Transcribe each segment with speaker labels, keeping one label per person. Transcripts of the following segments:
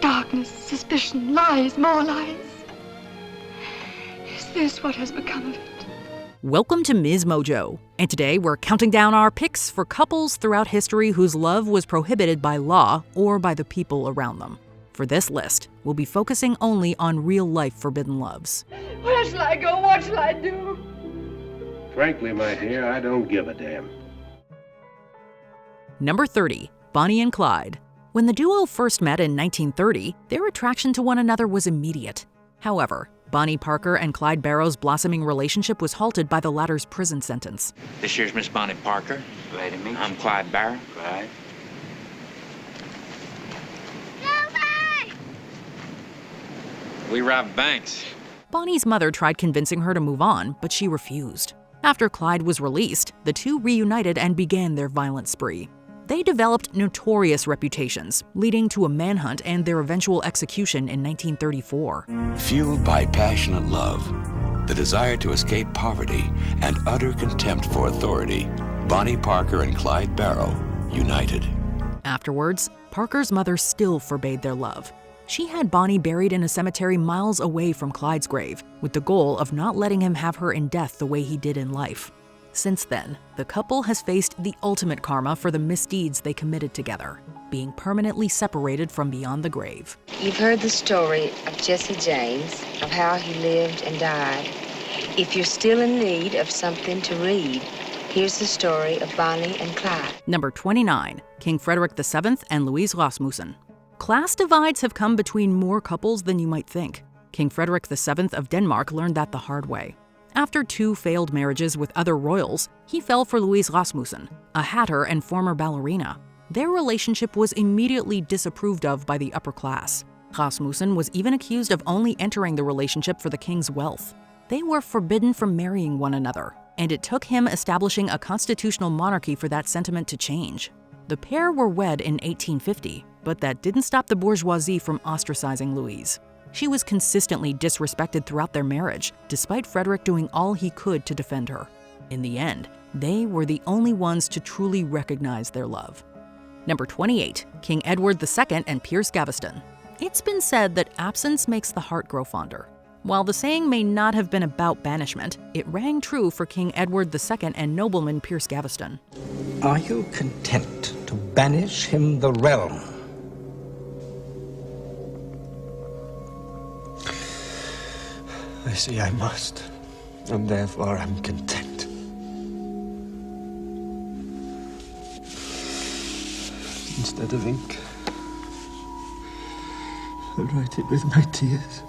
Speaker 1: Darkness, suspicion, lies, more lies. Is this what has become of it?
Speaker 2: Welcome to Ms. Mojo, and today we're counting down our picks for couples throughout history whose love was prohibited by law or by the people around them. For this list, we'll be focusing only on real-life forbidden loves.
Speaker 1: Where shall I go? What shall I do?
Speaker 3: Frankly, my dear, I don't give a damn.
Speaker 2: Number 30, Bonnie and Clyde. When the duo first met in 1930, their attraction to one another was immediate. However, Bonnie Parker and Clyde Barrow's blossoming relationship was halted by the latter's prison sentence.
Speaker 4: This here's Miss Bonnie Parker.
Speaker 5: Glad to meet you.
Speaker 4: I'm Clyde Barrow.
Speaker 5: Clyde.
Speaker 4: We robbed banks.
Speaker 2: Bonnie's mother tried convincing her to move on, but she refused. After Clyde was released, the two reunited and began their violent spree. They developed notorious reputations, leading to a manhunt and their eventual execution in 1934.
Speaker 6: Fueled by passionate love, the desire to escape poverty, and utter contempt for authority, Bonnie Parker and Clyde Barrow united.
Speaker 2: Afterwards, Parker's mother still forbade their love. She had Bonnie buried in a cemetery miles away from Clyde's grave, with the goal of not letting him have her in death the way he did in life. Since then, the couple has faced the ultimate karma for the misdeeds they committed together, being permanently separated from beyond the grave.
Speaker 7: You've heard the story of Jesse James, of how he lived and died. If you're still in need of something to read, here's the story of Bonnie and Clyde.
Speaker 2: Number 29, King Frederick VII and Louise Rasmussen. Class divides have come between more couples than you might think. King Frederick VII of Denmark learned that the hard way. After 2 failed marriages with other royals, he fell for Louise Rasmussen, a hatter and former ballerina. Their relationship was immediately disapproved of by the upper class. Rasmussen was even accused of only entering the relationship for the king's wealth. They were forbidden from marrying one another, and it took him establishing a constitutional monarchy for that sentiment to change. The pair were wed in 1850, but that didn't stop the bourgeoisie from ostracizing Louise. She was consistently disrespected throughout their marriage, despite Frederick doing all he could to defend her. In the end, they were the only ones to truly recognize their love. Number 28, King Edward II and Piers Gaveston. It's been said that absence makes the heart grow fonder. While the saying may not have been about banishment, it rang true for King Edward II and nobleman Piers Gaveston.
Speaker 8: Are you content to banish him the realm?
Speaker 9: I see I must, and therefore I'm content. Instead of ink, I write it with my tears.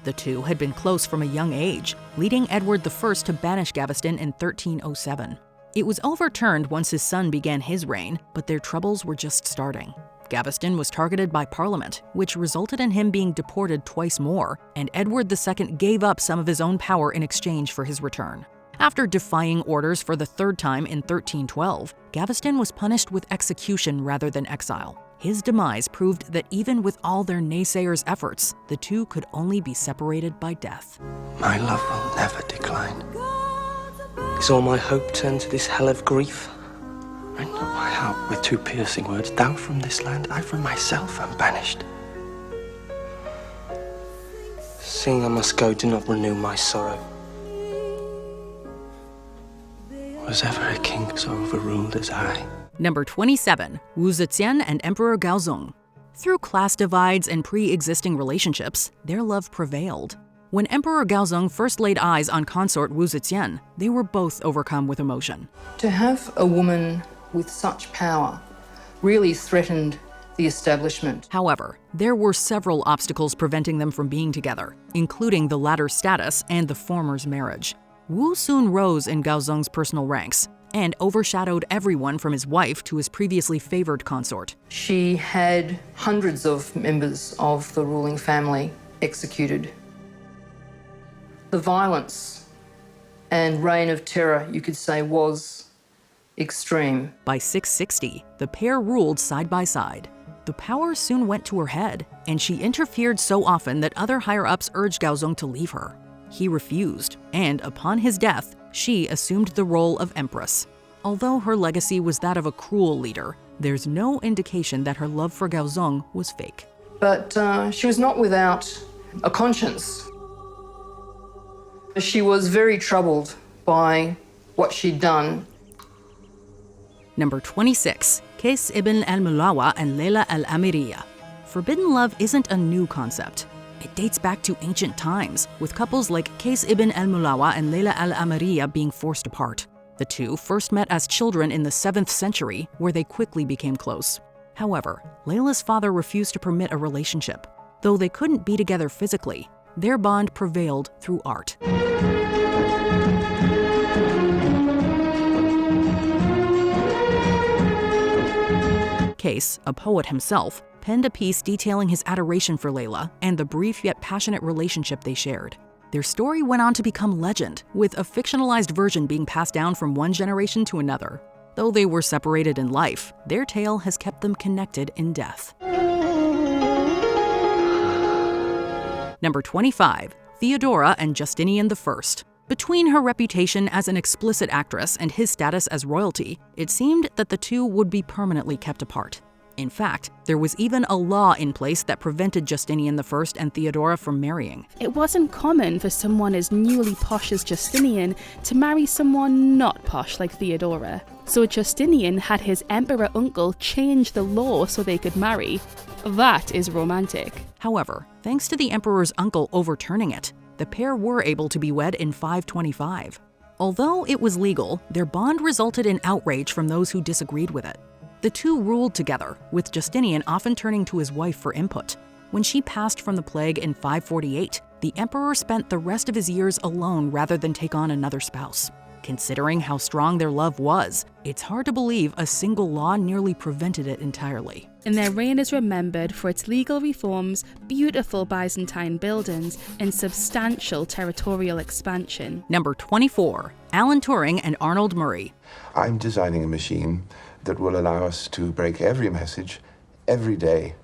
Speaker 2: The two had been close from a young age, leading Edward I to banish Gaveston in 1307. It was overturned once his son began his reign, but their troubles were just starting. Gaveston was targeted by Parliament, which resulted in him being deported twice more, and Edward II gave up some of his own power in exchange for his return. After defying orders for the 3rd time in 1312, Gaveston was punished with execution rather than exile. His demise proved that even with all their naysayers' efforts, the two could only be separated by death.
Speaker 9: My love will never decline. Is all my hope turned to this hell of grief? Rend not my heart with 2 piercing words. Thou from this land, I from myself am banished. Seeing I must go, do not renew my sorrow. Was ever a king so overruled as I?
Speaker 2: Number 27, Wu Zetian and Emperor Gaozong. Through class divides and pre-existing relationships, their love prevailed. When Emperor Gaozong first laid eyes on consort Wu Zetian, they were both overcome with emotion.
Speaker 10: To have a woman with such power really threatened the establishment.
Speaker 2: However, there were several obstacles preventing them from being together, including the latter's status and the former's marriage. Wu soon rose in Gaozong's personal ranks and overshadowed everyone from his wife to his previously favored consort.
Speaker 10: She had hundreds of members of the ruling family executed. The violence and reign of terror, you could say, was extreme.
Speaker 2: By 660, the pair ruled side by side. The power soon went to her head, and she interfered so often that other higher-ups urged Gaozong to leave her. He refused, and upon his death, she assumed the role of empress. Although her legacy was that of a cruel leader, there's no indication that her love for Gaozong was fake.
Speaker 10: But she was not without a conscience. She was very troubled by what she'd done.
Speaker 2: Number 26, Qais ibn al-Mulawa and Layla al-Amiriya. Forbidden love isn't a new concept. It dates back to ancient times, with couples like Qais ibn al-Mulawa and Layla al-Amiriya being forced apart. The two first met as children in the 7th century, where they quickly became close. However, Layla's father refused to permit a relationship. Though they couldn't be together physically, their bond prevailed through art. Qais, a poet himself, penned a piece detailing his adoration for Layla and the brief yet passionate relationship they shared. Their story went on to become legend, with a fictionalized version being passed down from one generation to another. Though they were separated in life, their tale has kept them connected in death. Number 25, Theodora and Justinian I. Between her reputation as an explicit actress and his status as royalty, it seemed that the two would be permanently kept apart. In fact, there was even a law in place that prevented Justinian I and Theodora from marrying.
Speaker 5: It wasn't common for someone as newly posh as Justinian to marry someone not posh like Theodora. So Justinian had his emperor uncle change the law so they could marry. That is romantic.
Speaker 2: However, thanks to the emperor's uncle overturning it, the pair were able to be wed in 525. Although it was legal, their bond resulted in outrage from those who disagreed with it. The two ruled together, with Justinian often turning to his wife for input. When she passed from the plague in 548, the emperor spent the rest of his years alone rather than take on another spouse. Considering how strong their love was, it's hard to believe a single law nearly prevented it entirely.
Speaker 5: And their reign is remembered for its legal reforms, beautiful Byzantine buildings, and substantial territorial expansion.
Speaker 2: Number 24, Alan Turing and Arnold Murray.
Speaker 11: I'm designing a machine that will allow us to break every message, every day,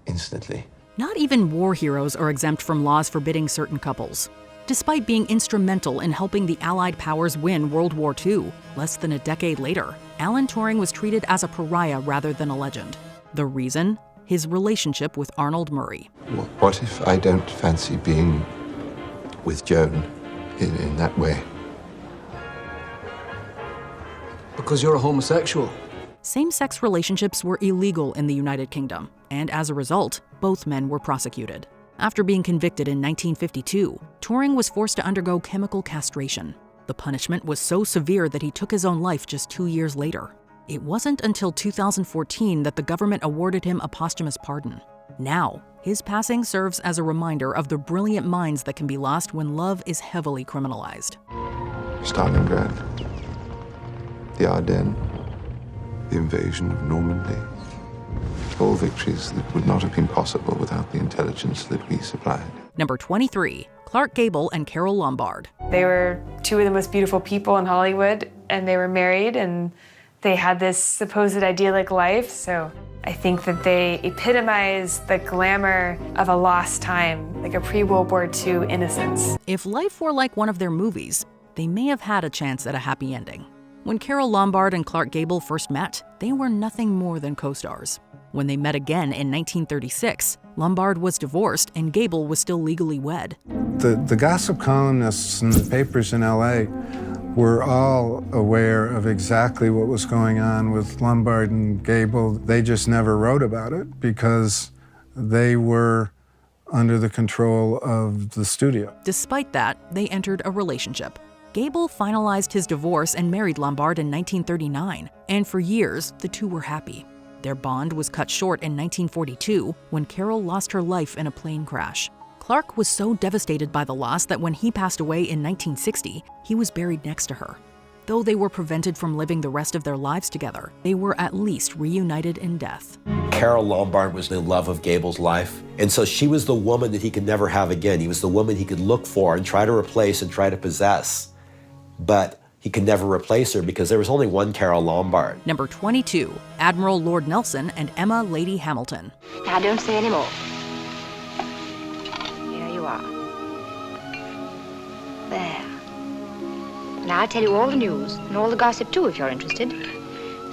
Speaker 11: instantly.
Speaker 2: Not even war heroes are exempt from laws forbidding certain couples. Despite being instrumental in helping the Allied powers win World War II, less than a decade later, Alan Turing was treated as a pariah rather than a legend. The reason? His relationship with Arnold Murray.
Speaker 11: What if I don't fancy being with Joan in that way?
Speaker 8: Because you're a homosexual.
Speaker 2: Same-sex relationships were illegal in the United Kingdom, and as a result, both men were prosecuted. After being convicted in 1952, Turing was forced to undergo chemical castration. The punishment was so severe that he took his own life just 2 years later. It wasn't until 2014 that the government awarded him a posthumous pardon. Now, his passing serves as a reminder of the brilliant minds that can be lost when love is heavily criminalized.
Speaker 11: Stalingrad, the Ardennes, the invasion of Normandy. All victories that would not have been possible without the intelligence that we supplied.
Speaker 2: Number 23, Clark Gable and Carole Lombard.
Speaker 12: They were two of the most beautiful people in Hollywood, and they were married, and they had this supposed idyllic life, so I think that they epitomize the glamour of a lost time, like a pre-World War II innocence.
Speaker 2: If life were like one of their movies, they may have had a chance at a happy ending. When Carole Lombard and Clark Gable first met, they were nothing more than co-stars. When they met again in 1936, Lombard was divorced and Gable was still legally wed.
Speaker 13: The gossip columnists in the papers in LA were all aware of exactly what was going on with Lombard and Gable. They just never wrote about it because they were under the control of the studio.
Speaker 2: Despite that, they entered a relationship. Gable finalized his divorce and married Lombard in 1939, and for years, the two were happy. Their bond was cut short in 1942 when Carole lost her life in a plane crash. Clark was so devastated by the loss that when he passed away in 1960, he was buried next to her. Though they were prevented from living the rest of their lives together, they were at least reunited in death.
Speaker 14: Carole Lombard was the love of Gable's life, and so she was the woman that he could never have again. He was the woman he could look for and try to replace and try to possess, but he could never replace her because there was only one Carole Lombard.
Speaker 2: Number 22, Admiral Lord Nelson and Emma Lady Hamilton.
Speaker 7: Now don't say any more. Here you are. There. Now I'll tell you all the news, and all the gossip too, if you're interested.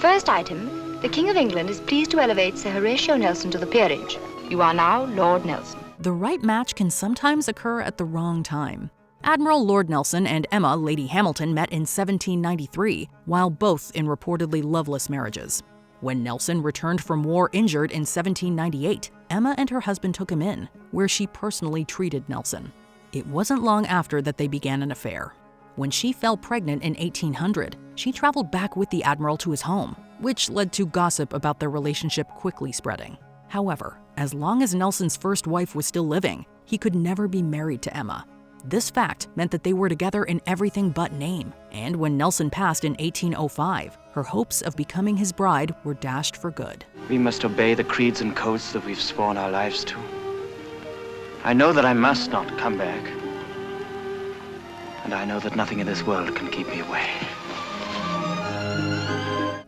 Speaker 7: First item, the King of England is pleased to elevate Sir Horatio Nelson to the peerage.
Speaker 1: You are now Lord Nelson.
Speaker 2: The right match can sometimes occur at the wrong time. Admiral Lord Nelson and Emma, Lady Hamilton, met in 1793, while both in reportedly loveless marriages. When Nelson returned from war injured in 1798, Emma and her husband took him in, where she personally treated Nelson. It wasn't long after that they began an affair. When she fell pregnant in 1800, she traveled back with the Admiral to his home, which led to gossip about their relationship quickly spreading. However, as long as Nelson's first wife was still living, he could never be married to Emma. This fact meant that they were together in everything but name, and when Nelson passed in 1805, her hopes of becoming his bride were dashed for good.
Speaker 15: We must obey the creeds and codes that we've sworn our lives to. I know that I must not come back, and I know that nothing in this world can keep me away.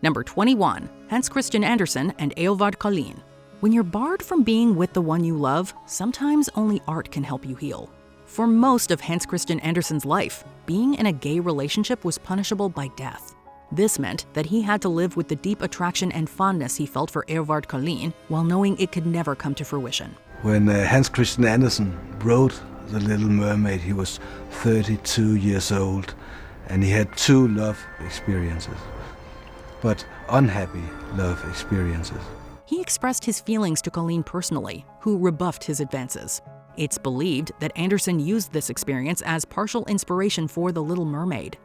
Speaker 2: Number 21, Hans Christian Andersen and Eovard Collin. When you're barred from being with the one you love, sometimes only art can help you heal. For most of Hans Christian Andersen's life, being in a gay relationship was punishable by death. This meant that he had to live with the deep attraction and fondness he felt for Eovard Collin while knowing it could never come to fruition.
Speaker 16: When Hans Christian Andersen wrote The Little Mermaid, he was 32 years old, and he had 2 love experiences, but unhappy love experiences.
Speaker 2: He expressed his feelings to Collin personally, who rebuffed his advances. It's believed that Andersen used this experience as partial inspiration for The Little Mermaid.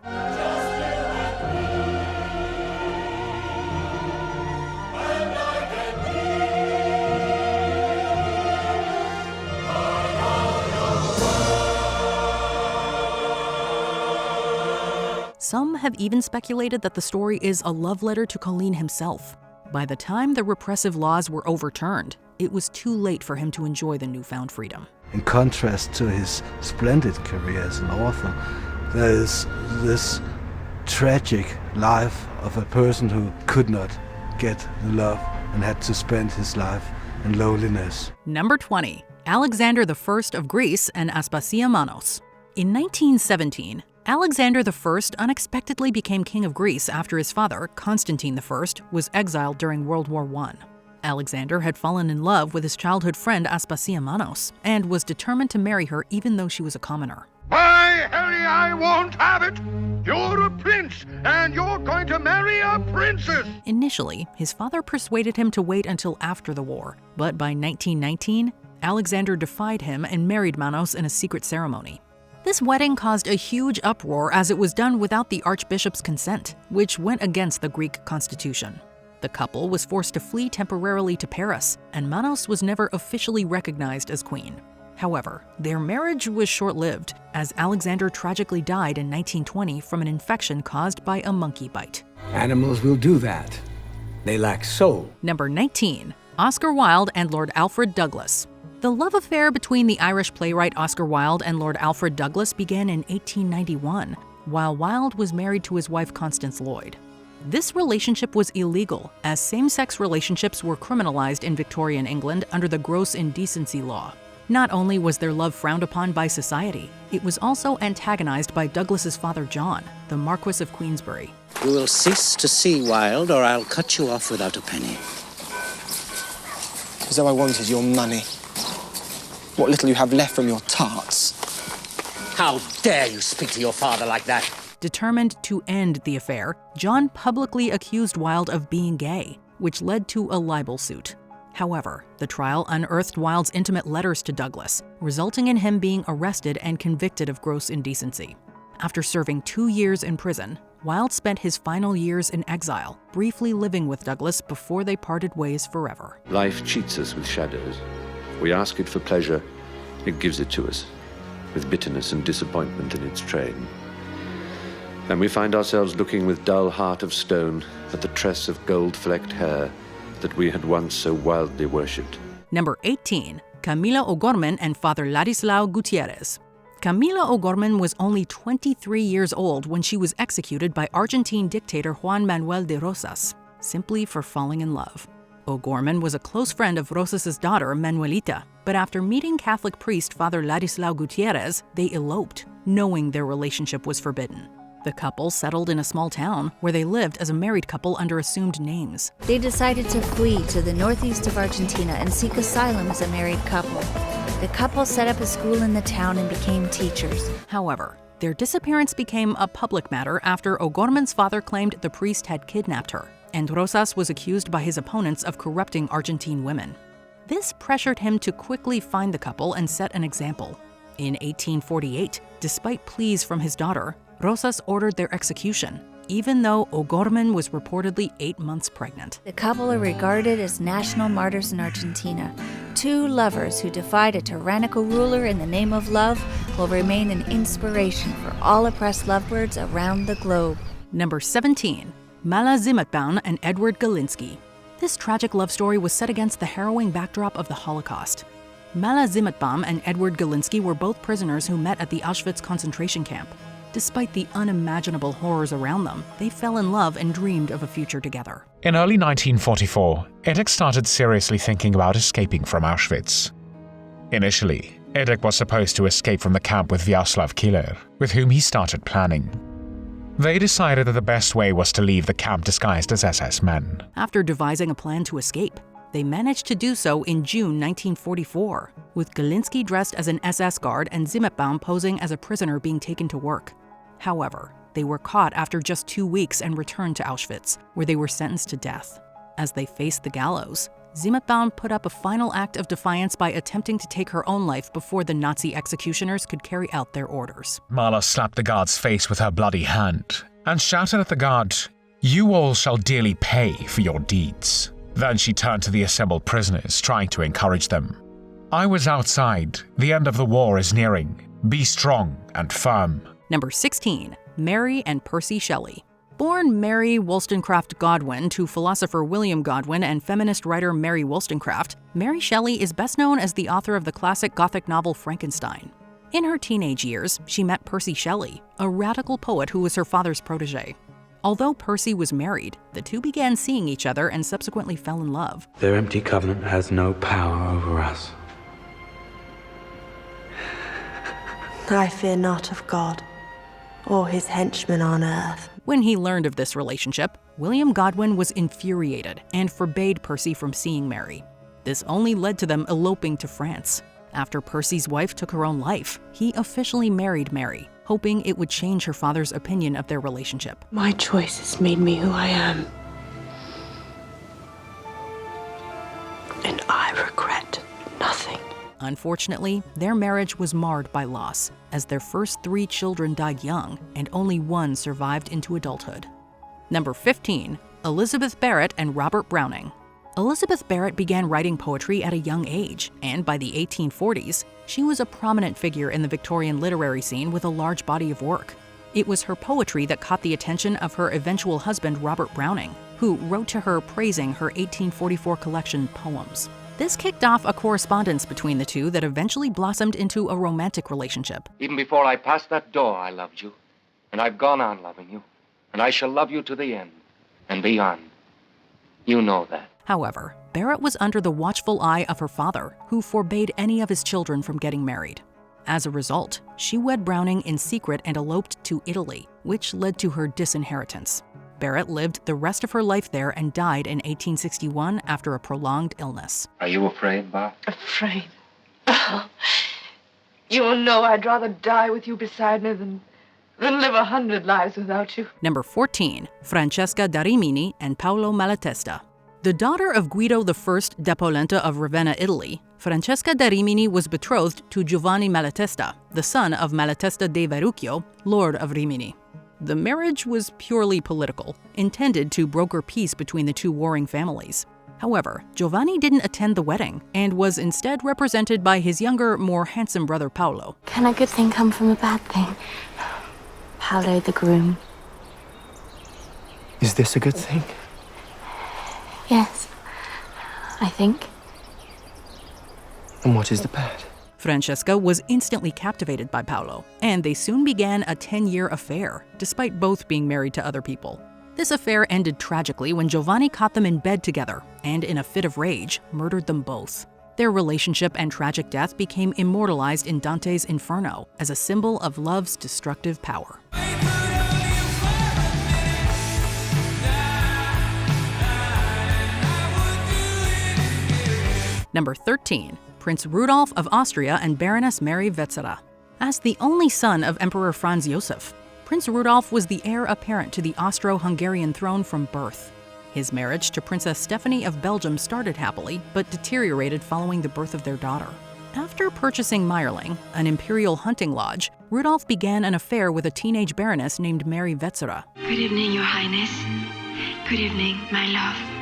Speaker 2: Some have even speculated that the story is a love letter to Collin himself. By the time the repressive laws were overturned, it was too late for him to enjoy the newfound freedom.
Speaker 16: In contrast to his splendid career as an author, there is this tragic life of a person who could not get the love and had to spend his life in loneliness.
Speaker 2: Number 20, Alexander I of Greece and Aspasia Manos. In 1917, Alexander I unexpectedly became king of Greece after his father, Constantine I, was exiled during World War I. Alexander had fallen in love with his childhood friend Aspasia Manos and was determined to marry her even though she was a commoner.
Speaker 17: By Harry, I won't have it! You're a prince, and you're going to marry a princess!
Speaker 2: Initially, his father persuaded him to wait until after the war, but by 1919, Alexander defied him and married Manos in a secret ceremony. This wedding caused a huge uproar as it was done without the archbishop's consent, which went against the Greek constitution. The couple was forced to flee temporarily to Paris, and Manos was never officially recognized as queen. However, their marriage was short-lived, as Alexander tragically died in 1920 from an infection caused by a monkey bite.
Speaker 8: Animals will do that. They lack soul.
Speaker 2: Number 19, Oscar Wilde and Lord Alfred Douglas. The love affair between the Irish playwright Oscar Wilde and Lord Alfred Douglas began in 1891, while Wilde was married to his wife Constance Lloyd. This relationship was illegal, as same-sex relationships were criminalized in Victorian England under the gross indecency law. Not only was their love frowned upon by society, it was also antagonized by Douglas's father John, the Marquess of Queensberry.
Speaker 18: You will cease to see Wilde, or I'll cut you off without a penny.
Speaker 9: As though I wanted your money. What little you have left from your tarts.
Speaker 18: How dare you speak to your father like that?
Speaker 2: Determined to end the affair, John publicly accused Wilde of being gay, which led to a libel suit. However, the trial unearthed Wilde's intimate letters to Douglas, resulting in him being arrested and convicted of gross indecency. After serving 2 years in prison, Wilde spent his final years in exile, briefly living with Douglas before they parted ways forever.
Speaker 11: Life cheats us with shadows. We ask it for pleasure, it gives it to us, with bitterness and disappointment in its train. And we find ourselves looking with dull heart of stone at the tress of gold-flecked hair that we had once so wildly worshipped.
Speaker 2: Number 18, Camila O'Gorman and Father Ladislao Gutierrez. Camila O'Gorman was only 23 years old when she was executed by Argentine dictator Juan Manuel de Rosas, simply for falling in love. O'Gorman was a close friend of Rosas's daughter, Manuelita, but after meeting Catholic priest Father Ladislao Gutierrez, they eloped, knowing their relationship was forbidden. The couple settled in a small town where they lived as a married couple under assumed names.
Speaker 19: They decided to flee to the northeast of Argentina and seek asylum as a married couple. The couple set up a school in the town and became teachers.
Speaker 2: However, their disappearance became a public matter after O'Gorman's father claimed the priest had kidnapped her, and Rosas was accused by his opponents of corrupting Argentine women. This pressured him to quickly find the couple and set an example. In 1848, despite pleas from his daughter, Rosas ordered their execution, even though O'Gorman was reportedly 8 months pregnant.
Speaker 19: The couple are regarded as national martyrs in Argentina. Two lovers who defied a tyrannical ruler in the name of love will remain an inspiration for all oppressed lovebirds around the globe.
Speaker 2: Number 17. Mala Zimetbaum and Edward Galinsky. This tragic love story was set against the harrowing backdrop of the Holocaust. Mala Zimetbaum and Edward Galinsky were both prisoners who met at the Auschwitz concentration camp. Despite the unimaginable horrors around them, they fell in love and dreamed of a future together.
Speaker 20: In early 1944, Edek started seriously thinking about escaping from Auschwitz. Initially, Edek was supposed to escape from the camp with Vyacheslav Killer, with whom he started planning. They decided that the best way was to leave the camp disguised as SS men.
Speaker 2: After devising a plan to escape, they managed to do so in June 1944, with Galinsky dressed as an SS guard and Zimetbaum posing as a prisoner being taken to work. However, they were caught after just 2 weeks and returned to Auschwitz, where they were sentenced to death. As they faced the gallows, Zimetbaum put up a final act of defiance by attempting to take her own life before the Nazi executioners could carry out their orders.
Speaker 20: Mala slapped the guard's face with her bloody hand and shouted at the guard, "You all shall dearly pay for your deeds." Then she turned to the assembled prisoners, trying to encourage them. "I was outside. The end of the war is nearing. Be strong and firm."
Speaker 2: Number 16. Mary and Percy Shelley. Born Mary Wollstonecraft Godwin to philosopher William Godwin and feminist writer Mary Wollstonecraft, Mary Shelley is best known as the author of the classic Gothic novel Frankenstein. In her teenage years, she met Percy Shelley, a radical poet who was her father's protege. Although Percy was married, the two began seeing each other and subsequently fell in love.
Speaker 21: Their empty covenant has no power over us.
Speaker 22: I fear not of God or his henchmen on earth.
Speaker 2: When he learned of this relationship, William Godwin was infuriated and forbade Percy from seeing Mary. This only led to them eloping to France. After Percy's wife took her own life, he officially married Mary, hoping it would change her father's opinion of their relationship.
Speaker 22: My choice has made me who I am. And I regret nothing.
Speaker 2: Unfortunately, their marriage was marred by loss, as their first 3 children died young and only one survived into adulthood. Number 15. Elizabeth Barrett and Robert Browning. Elizabeth Barrett began writing poetry at a young age, and by the 1840s, she was a prominent figure in the Victorian literary scene with a large body of work. It was her poetry that caught the attention of her eventual husband, Robert Browning, who wrote to her praising her 1844 collection, Poems. This kicked off a correspondence between the two that eventually blossomed into a romantic relationship.
Speaker 23: Even before I passed that door, I loved you. And I've gone on loving you. And I shall love you to the end and beyond. You know that.
Speaker 2: However, Barrett was under the watchful eye of her father, who forbade any of his children from getting married. As a result, she wed Browning in secret and eloped to Italy, which led to her disinheritance. Barrett lived the rest of her life there and died in 1861 after a prolonged illness.
Speaker 23: Are you afraid, Bob?
Speaker 1: Afraid? Oh, you know I'd rather die with you beside me than live 100 lives without you.
Speaker 2: Number 14. Francesca da Rimini and Paolo Malatesta. The daughter of Guido I da Polenta of Ravenna, Italy, Francesca da Rimini was betrothed to Giovanni Malatesta, the son of Malatesta de Verrucchio, Lord of Rimini. The marriage was purely political, intended to broker peace between the two warring families. However, Giovanni didn't attend the wedding and was instead represented by his younger, more handsome brother Paolo.
Speaker 22: Can a good thing come from a bad thing? Paolo the groom.
Speaker 9: Is this a good thing?
Speaker 22: Yes, I think.
Speaker 9: And what is the bad?
Speaker 2: Francesca was instantly captivated by Paolo, and they soon began a 10-year affair, despite both being married to other people. This affair ended tragically when Giovanni caught them in bed together, and in a fit of rage, murdered them both. Their relationship and tragic death became immortalized in Dante's Inferno as a symbol of love's destructive power. Number 13. Prince Rudolf of Austria and Baroness Mary Vetsera. As the only son of Emperor Franz Josef, Prince Rudolf was the heir apparent to the Austro-Hungarian throne from birth. His marriage to Princess Stephanie of Belgium started happily, but deteriorated following the birth of their daughter. After purchasing Meierling, an imperial hunting lodge, Rudolf began an affair with a teenage baroness named Mary Vetsera.
Speaker 3: Good evening, Your Highness. Good evening, my love.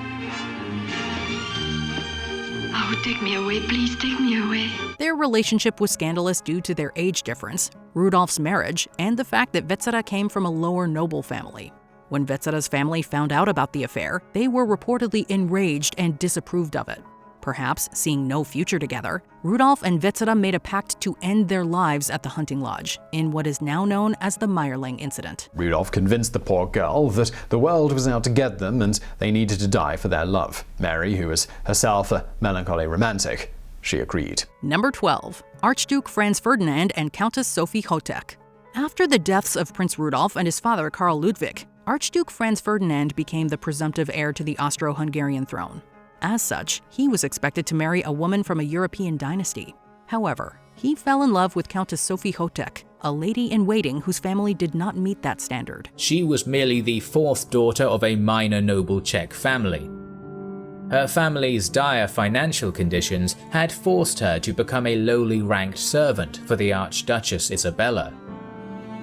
Speaker 3: Oh, take me away, please take me away.
Speaker 2: Their relationship was scandalous due to their age difference, Rudolf's marriage, and the fact that Vetsera came from a lower noble family. When Vetsera's family found out about the affair, they were reportedly enraged and disapproved of it. Perhaps seeing no future together, Rudolf and Vetsera made a pact to end their lives at the hunting lodge, in what is now known as the Meierling incident.
Speaker 4: Rudolf convinced the poor girl that the world was out to get them and they needed to die for their love. Mary, who was herself a melancholy romantic, she agreed.
Speaker 2: Number 12. Archduke Franz Ferdinand and Countess Sophie Hotek. After the deaths of Prince Rudolf and his father Karl Ludwig, Archduke Franz Ferdinand became the presumptive heir to the Austro-Hungarian throne. As such, he was expected to marry a woman from a European dynasty. However, he fell in love with Countess Sophie Hotek, a lady-in-waiting whose family did not meet that standard.
Speaker 6: She was merely the fourth daughter of a minor noble Czech family. Her family's dire financial conditions had forced her to become a lowly ranked servant for the Archduchess Isabella.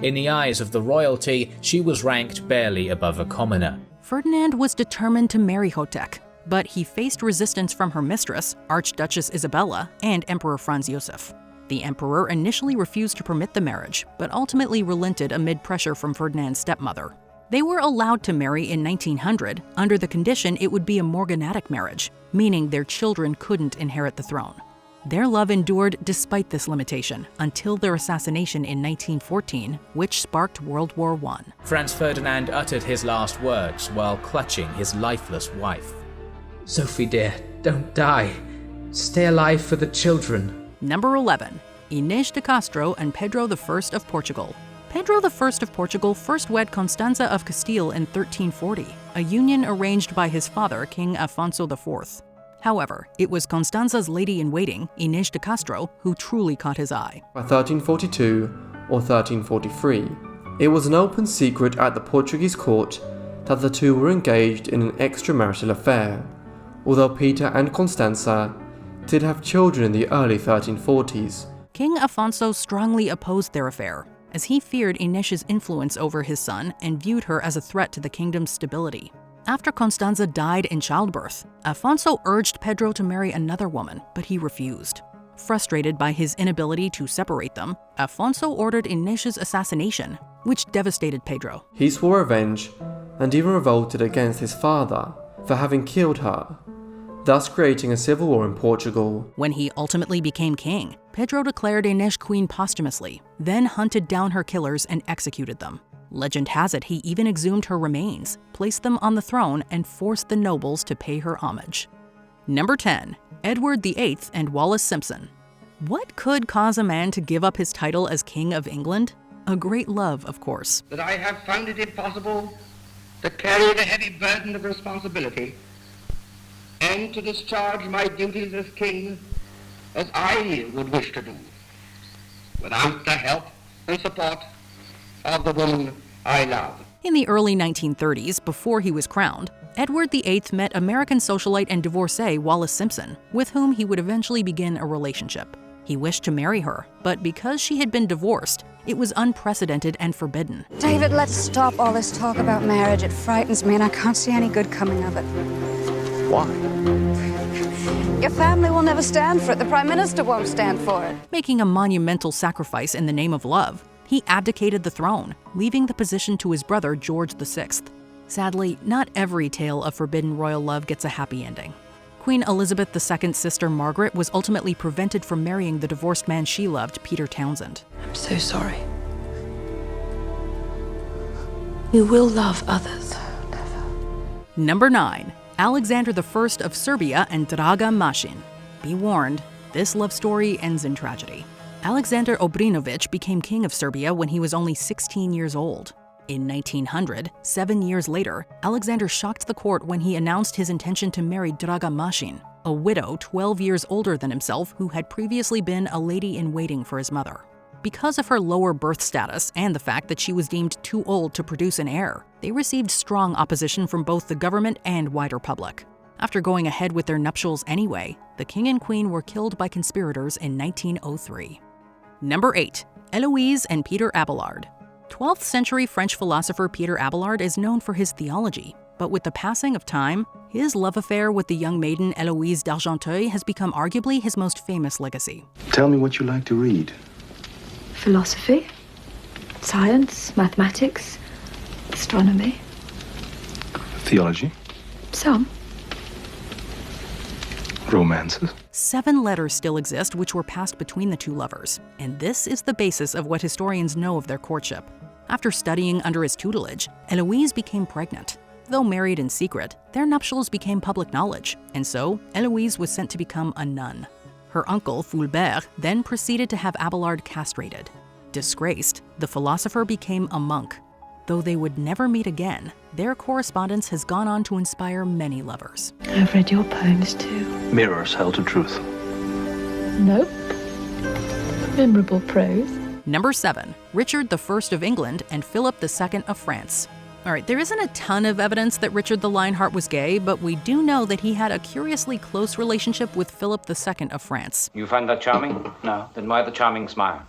Speaker 6: In the eyes of the royalty, she was ranked barely above a commoner.
Speaker 2: Ferdinand was determined to marry Hotek, but he faced resistance from her mistress, Archduchess Isabella, and Emperor Franz Josef. The emperor initially refused to permit the marriage, but ultimately relented amid pressure from Ferdinand's stepmother. They were allowed to marry in 1900 under the condition it would be a morganatic marriage, meaning their children couldn't inherit the throne. Their love endured despite this limitation until their assassination in 1914, which sparked World War I.
Speaker 6: Franz Ferdinand uttered his last words while clutching his lifeless wife.
Speaker 9: Sophie dear, don't die. Stay alive for the children.
Speaker 2: Number 11. Inês de Castro and Pedro I of Portugal. Pedro I of Portugal first wed Constanza of Castile in 1340, a union arranged by his father, King Afonso IV. However, it was Constanza's lady-in-waiting, Inês de Castro, who truly caught his eye.
Speaker 9: By 1342 or 1343, it was an open secret at the Portuguese court that the two were engaged in an extramarital affair, although Peter and Constanza did have children in the early 1340s.
Speaker 2: King Afonso strongly opposed their affair, as he feared Inês's influence over his son and viewed her as a threat to the kingdom's stability. After Constanza died in childbirth, Afonso urged Pedro to marry another woman, but he refused. Frustrated by his inability to separate them, Afonso ordered Inês's assassination, which devastated Pedro.
Speaker 9: He swore revenge and even revolted against his father for having killed her, thus creating a civil war in Portugal.
Speaker 2: When he ultimately became king, Pedro declared Inês queen posthumously, then hunted down her killers and executed them. Legend has it he even exhumed her remains, placed them on the throne, and forced the nobles to pay her homage. Number 10. Edward VIII and Wallis Simpson. What could cause a man to give up his title as King of England? A great love, of course.
Speaker 17: That I have found it impossible to carry the heavy burden of responsibility and to discharge my duties as king as I would wish to do, without the help and support of the woman I love.
Speaker 2: In the early 1930s, before he was crowned, Edward VIII met American socialite and divorcee Wallis Simpson, with whom he would eventually begin a relationship. He wished to marry her, but because she had been divorced, it was unprecedented and forbidden.
Speaker 24: David, let's stop all this talk about marriage. It frightens me and I can't see any good coming of it.
Speaker 9: Why?
Speaker 24: Your family will never stand for it. The Prime Minister won't stand for it.
Speaker 2: Making a monumental sacrifice in the name of love, he abdicated the throne, leaving the position to his brother George VI. Sadly, not every tale of forbidden royal love gets a happy ending. Queen Elizabeth II's sister Margaret was ultimately prevented from marrying the divorced man she loved, Peter Townsend.
Speaker 22: I'm so sorry. You will love others.
Speaker 2: Number 9. Alexander I of Serbia and Draga Mašin. Be warned, this love story ends in tragedy. Alexander Obrenović became king of Serbia when he was only 16 years old. In 1900, 7 years later, Alexander shocked the court when he announced his intention to marry Draga Mašin. a widow 12 years older than himself who had previously been a lady-in-waiting for his mother. Because of her lower birth status and the fact that she was deemed too old to produce an heir, they received strong opposition from both the government and wider public. After going ahead with their nuptials anyway, the king and queen were killed by conspirators in 1903. Number 8. Héloïse and Peter Abelard. 12th century French philosopher Peter Abelard is known for his theology, but with the passing of time, his love affair with the young maiden Héloïse d'Argenteuil has become arguably his most famous legacy.
Speaker 11: Tell me what you like to read.
Speaker 1: Philosophy, science, mathematics, astronomy.
Speaker 11: Theology?
Speaker 1: Some.
Speaker 11: Romances?
Speaker 2: 7 letters still exist which were passed between the two lovers, and this is the basis of what historians know of their courtship. After studying under his tutelage, Héloïse became pregnant. Though married in secret, their nuptials became public knowledge, and so Héloïse was sent to become a nun. Her uncle, Fulbert, then proceeded to have Abelard castrated. Disgraced, the philosopher became a monk. Though they would never meet again, their correspondence has gone on to inspire many lovers.
Speaker 1: I've read your poems too.
Speaker 21: Mirrors held to truth.
Speaker 1: Nope. Memorable prose.
Speaker 2: Number 7. Richard I of England and Philip II of France. Alright, there isn't a ton of evidence that Richard the Lionheart was gay, but we do know that he had a curiously close relationship with Philip II of France.
Speaker 21: You find that charming? No. Then why the charming smile?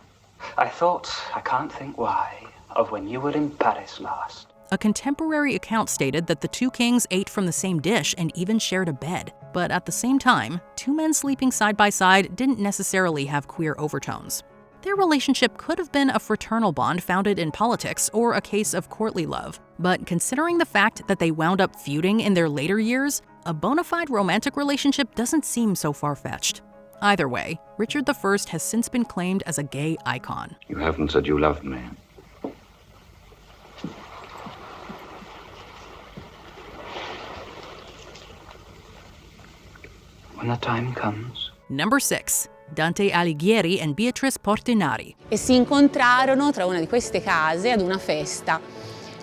Speaker 21: I thought, I can't think why, of when you were in Paris last.
Speaker 2: A contemporary account stated that the two kings ate from the same dish and even shared a bed. But at the same time, two men sleeping side by side didn't necessarily have queer overtones. Their relationship could have been a fraternal bond founded in politics or a case of courtly love. But considering the fact that they wound up feuding in their later years, a bona fide romantic relationship doesn't seem so far-fetched. Either way, Richard I has since been claimed as a gay icon.
Speaker 21: You haven't said you loved me. When the time comes.
Speaker 2: Number 6. Dante Alighieri and Beatrice Portinari.
Speaker 5: E si incontrarono tra una di queste case ad una festa.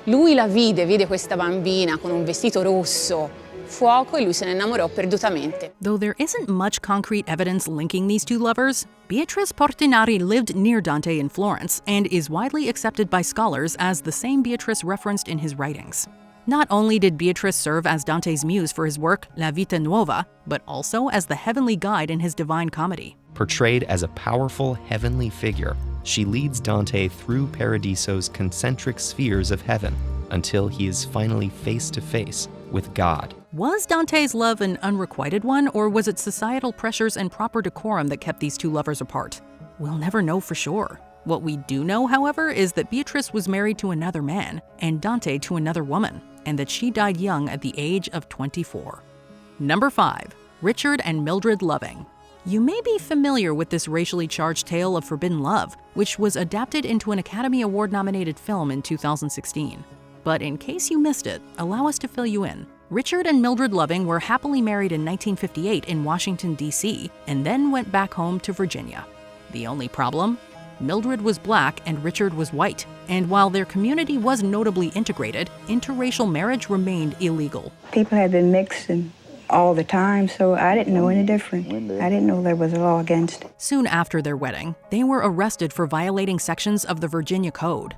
Speaker 5: Lui la vide questa bambina con un vestito rosso, fuoco, e lui se ne innamorò perdutamente.
Speaker 2: Though there isn't much concrete evidence linking these two lovers, Beatrice Portinari lived near Dante in Florence and is widely accepted by scholars as the same Beatrice referenced in his writings. Not only did Beatrice serve as Dante's muse for his work La Vita Nuova, but also as the heavenly guide in his Divine Comedy.
Speaker 10: Portrayed as a powerful heavenly figure, she leads Dante through Paradiso's concentric spheres of heaven until he is finally face to face with God.
Speaker 2: Was Dante's love an unrequited one, or was it societal pressures and proper decorum that kept these two lovers apart? We'll never know for sure. What we do know, however, is that Beatrice was married to another man and Dante to another woman, and that she died young at the age of 24. Number 5. Richard and Mildred Loving. You may be familiar with this racially charged tale of forbidden love, which was adapted into an Academy Award-nominated film in 2016. But in case you missed it, allow us to fill you in. Richard and Mildred Loving were happily married in 1958 in Washington, D.C., and then went back home to Virginia. The only problem? Mildred was black and Richard was white, and while their community was notably integrated, interracial marriage remained illegal.
Speaker 12: People had been mixing all the time, so I didn't know any different. I didn't know there was a law against it.
Speaker 2: Soon after their wedding, they were arrested for violating sections of the Virginia Code.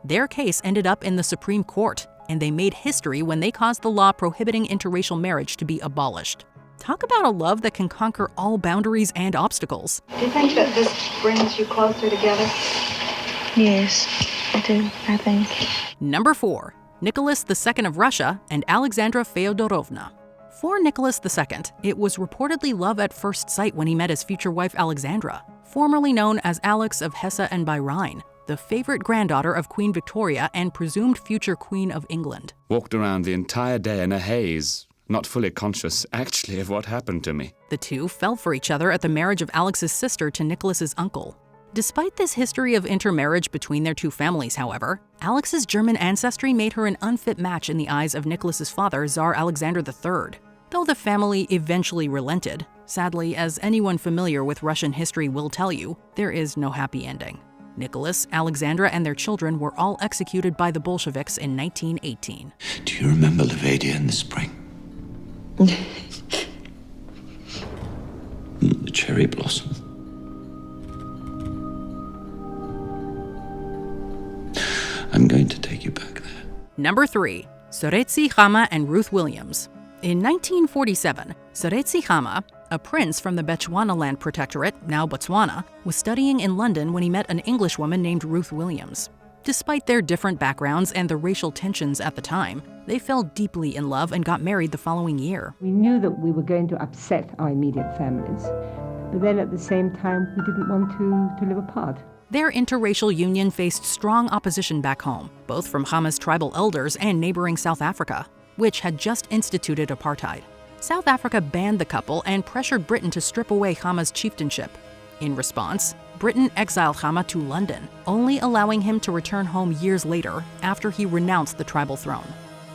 Speaker 2: Their case ended up in the Supreme Court, and they made history when they caused the law prohibiting interracial marriage to be abolished. Talk about a love that can conquer all boundaries and obstacles.
Speaker 24: Do you think that this brings you closer together?
Speaker 12: Yes, I do, I think.
Speaker 2: Number 4. Nicholas II of Russia and Alexandra Feodorovna. For Nicholas II, it was reportedly love at first sight when he met his future wife Alexandra, formerly known as Alex of Hesse and by Rhine, the favorite granddaughter of Queen Victoria and presumed future Queen of England.
Speaker 13: Walked around the entire day in a haze, not fully conscious actually of what happened to me.
Speaker 2: The two fell for each other at the marriage of Alex's sister to Nicholas's uncle. Despite this history of intermarriage between their two families, however, Alex's German ancestry made her an unfit match in the eyes of Nicholas's father, Tsar Alexander III. Though the family eventually relented, sadly, as anyone familiar with Russian history will tell you, there is no happy ending. Nicholas, Alexandra, and their children were all executed by the Bolsheviks in 1918.
Speaker 11: Do you remember Levadia in the spring?
Speaker 7: cherry blossom. I'm going to take you back there.
Speaker 2: Number 3. Seretse, Khama, and Ruth Williams. In 1947, Seretse Khama, a prince from the Bechuanaland Protectorate, now Botswana, was studying in London when he met an Englishwoman named Ruth Williams. Despite their different backgrounds and the racial tensions at the time, they fell deeply in love and got married the following year.
Speaker 14: We knew that we were going to upset our immediate families, but then at the same time, we didn't want to live apart.
Speaker 2: Their interracial union faced strong opposition back home, both from Khama's tribal elders and neighboring South Africa, which had just instituted apartheid. South Africa banned the couple and pressured Britain to strip away Khama's chieftainship. In response, Britain exiled Khama to London, only allowing him to return home years later after he renounced the tribal throne.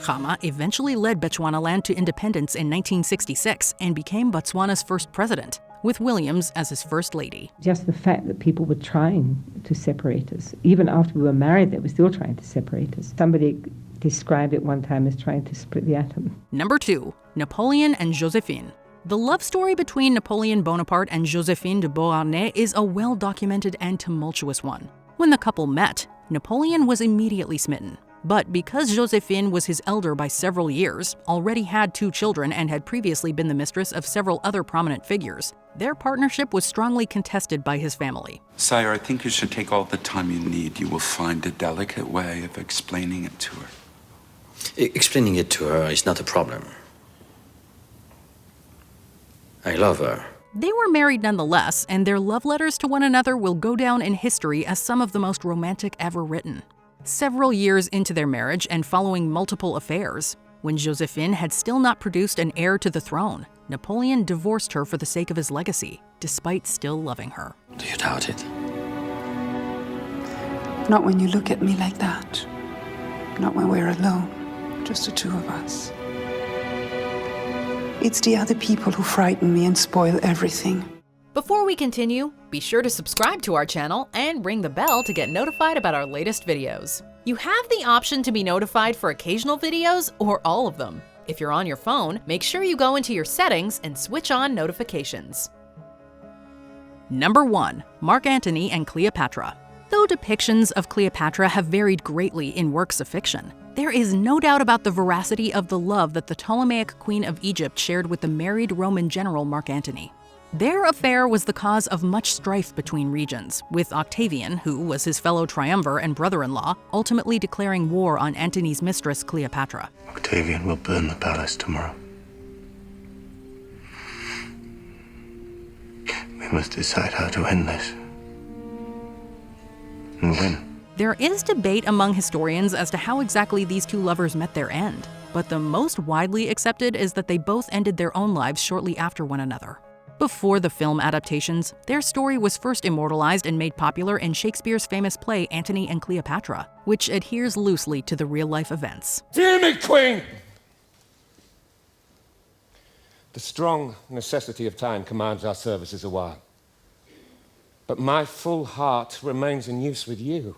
Speaker 2: Khama eventually led Bechuanaland to independence in 1966 and became Botswana's first president, with Williams as his first lady.
Speaker 14: Just the fact that people were trying to separate us, even after we were married, they were still trying to separate us. Somebody described it one time as trying to split the atom.
Speaker 2: Number 2. Napoleon and Josephine. The love story between Napoleon Bonaparte and Josephine de Beauharnais is a well-documented and tumultuous one. When the couple met, Napoleon was immediately smitten. But because Josephine was his elder by several years, already had 2 children, and had previously been the mistress of several other prominent figures, their partnership was strongly contested by his family.
Speaker 7: Sire, I think you should take all the time you need. You will find a delicate way of explaining it to her.
Speaker 15: Explaining it to her is not a problem. I love her.
Speaker 2: They were married nonetheless, and their love letters to one another will go down in history as some of the most romantic ever written. Several years into their marriage and following multiple affairs, when Josephine had still not produced an heir to the throne, Napoleon divorced her for the sake of his legacy, despite still loving her.
Speaker 15: Do you doubt it?
Speaker 16: Not when you look at me like that. Not when we're alone, just the 2 of us. It's the other people who frighten me and spoil everything.
Speaker 2: Before we continue, be sure to subscribe to our channel and ring the bell to get notified about our latest videos. You have the option to be notified for occasional videos or all of them. If you're on your phone, make sure you go into your settings and switch on notifications. Number 1. Mark Antony and Cleopatra. Though depictions of Cleopatra have varied greatly in works of fiction, there is no doubt about the veracity of the love that the Ptolemaic Queen of Egypt shared with the married Roman general Mark Antony. Their affair was the cause of much strife between regions, with Octavian, who was his fellow triumvir and brother-in-law, ultimately declaring war on Antony's mistress Cleopatra.
Speaker 25: Octavian will burn the palace tomorrow. We must decide how to end this. And win.
Speaker 2: There is debate among historians as to how exactly these 2 lovers met their end, but the most widely accepted is that they both ended their own lives shortly after one another. Before the film adaptations, their story was first immortalized and made popular in Shakespeare's famous play Antony and Cleopatra, which adheres loosely to the real-life events.
Speaker 26: Dear me, Queen! The strong necessity of time commands our services a while. But my full heart remains in use with you.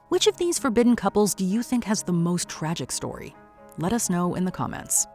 Speaker 2: Which of these forbidden couples do you think has the most tragic story? Let us know in the comments.